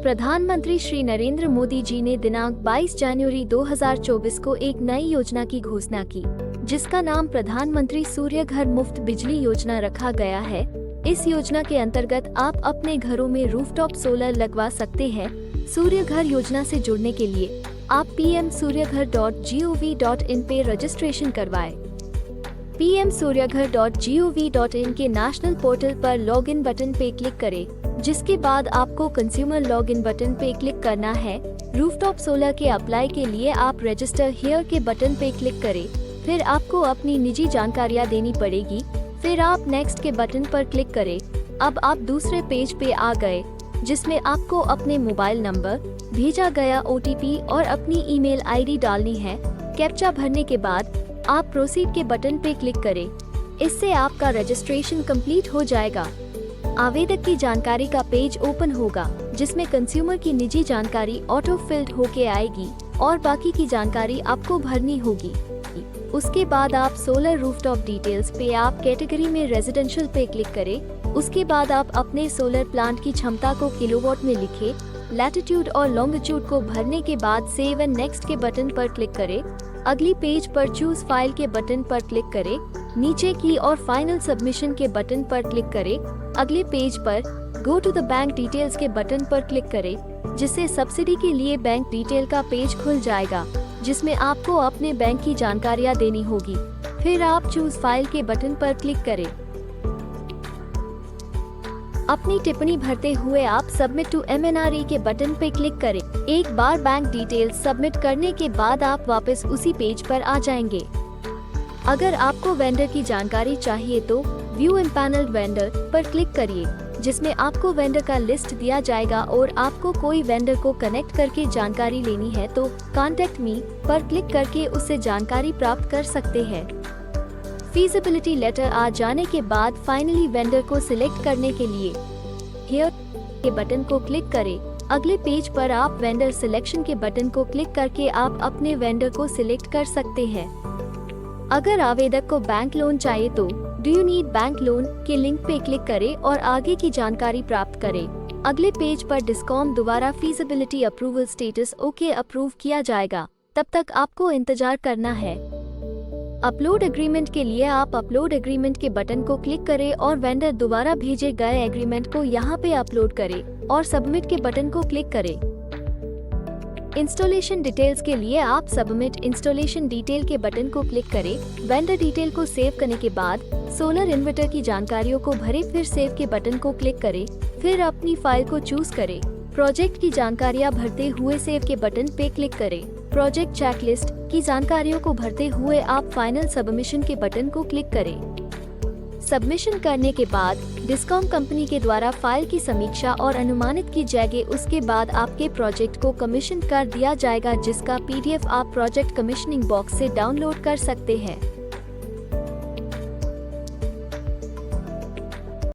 प्रधानमंत्री श्री नरेंद्र मोदी जी ने दिनांक 22 जनवरी 2024 को एक नई योजना की घोषणा की, जिसका नाम प्रधानमंत्री सूर्य घर मुफ्त बिजली योजना रखा गया है। इस योजना के अंतर्गत आप अपने घरों में रूफटॉप सोलर लगवा सकते हैं। सूर्य घर योजना से जुड़ने के लिए आप pmsuryaghar.gov.in पे रजिस्ट्रेशन करवाएं। pmsuryaghar.gov.in के नेशनल पोर्टल पर लॉगिन बटन पे क्लिक करें, जिसके बाद आपको कंज्यूमर लॉगिन बटन पे क्लिक करना है। रूफटॉप सोलर के अप्लाई के लिए आप रजिस्टर हियर के बटन पे क्लिक करें, फिर आपको अपनी निजी जानकारियां देनी पड़ेगी, फिर आप नेक्स्ट के बटन पर क्लिक करें। अब आप दूसरे पेज पे आ गए, जिसमें आपको अपने मोबाइल नंबर, भेजा गया OTP और अपनी ईमेल ID डालनी है। कैप्चा भरने के बाद आप प्रोसीड के बटन पे क्लिक करें। इससे आपका रजिस्ट्रेशन कंप्लीट हो जाएगा। आवेदक की जानकारी का पेज ओपन होगा, जिसमें कंज्यूमर की निजी जानकारी ऑटो फिल्ड होके आएगी और बाकी की जानकारी आपको भरनी होगी। उसके बाद आप सोलर रूफटॉप डिटेल्स पे आप कैटेगरी में रेजिडेंशियल पे क्लिक करें। उसके बाद आप अपने सोलर प्लांट की क्षमता को किलोवाट में लिखें। लैटिट्यूड और लॉन्गिट्यूड को भरने के बाद सेव एंड नेक्स्ट के बटन पर क्लिक करें। अगली पेज पर चूज फाइल के बटन पर क्लिक करें। नीचे की और फाइनल सबमिशन के बटन पर क्लिक करें। अगले पेज पर go to the bank details के बटन पर क्लिक करें, जिससे सब्सिडी के लिए बैंक डिटेल का पेज खुल जाएगा, जिसमें आपको अपने बैंक की जानकारियां देनी होगी। फिर आप चूज फाइल के बटन पर क्लिक करें। अपनी टिप्पणी भरते हुए आप सबमिट टू MNRE के बटन पे क्लिक करें। एक बार बैंक डिटेल्स सबमिट करने के बाद आप वापस उसी पेज पर आ जाएंगे। अगर आपको वेंडर की जानकारी चाहिए तो व्यू इम्पैनल्ड वेंडर पर क्लिक करिए, जिसमें आपको वेंडर का लिस्ट दिया जाएगा और आपको कोई वेंडर को कनेक्ट करके जानकारी लेनी है तो कॉन्टेक्ट मी पर क्लिक करके उससे जानकारी प्राप्त कर सकते हैं। फीजिबिलिटी लेटर आ जाने के बाद फाइनली वेंडर को सिलेक्ट करने के लिए हियर के बटन को क्लिक करें। अगले पेज पर आप वेंडर सिलेक्शन के बटन को क्लिक करके आप अपने वेंडर को सिलेक्ट कर सकते हैं। अगर आवेदक को बैंक लोन चाहिए तो do you need bank loan के लिंक पे क्लिक करें और आगे की जानकारी प्राप्त करें। अगले पेज पर डिस्कॉम द्वारा feasibility approval status okay approve किया जाएगा। तब तक आपको इंतजार करना है। अपलोड एग्रीमेंट के लिए आप अपलोड एग्रीमेंट के बटन को क्लिक करें और वेंडर द्वारा भेजे गए एग्रीमेंट को यहाँ पे अपलोड करें और सबमिट के बटन को क्लिक करें। इंस्टॉलेशन डिटेल्स के लिए आप सबमिट इंस्टॉलेशन डिटेल के बटन को क्लिक करें। वेंडर डिटेल को सेव करने के बाद सोलर इन्वर्टर की जानकारियों को भरें, फिर सेव के बटन को क्लिक करें, फिर अपनी फाइल को चूज करें। प्रोजेक्ट की जानकारियां भरते हुए सेव के बटन पे क्लिक करें। प्रोजेक्ट चेकलिस्ट की जानकारियों को भरते हुए आप फाइनल सबमिशन के बटन को क्लिक करें। सबमिशन करने के बाद डिस्कॉम कंपनी के द्वारा फाइल की समीक्षा और अनुमानित की जाएगी। उसके बाद आपके प्रोजेक्ट को कमीशन कर दिया जाएगा, जिसका PDF आप प्रोजेक्ट कमीशनिंग बॉक्स से डाउनलोड कर सकते हैं।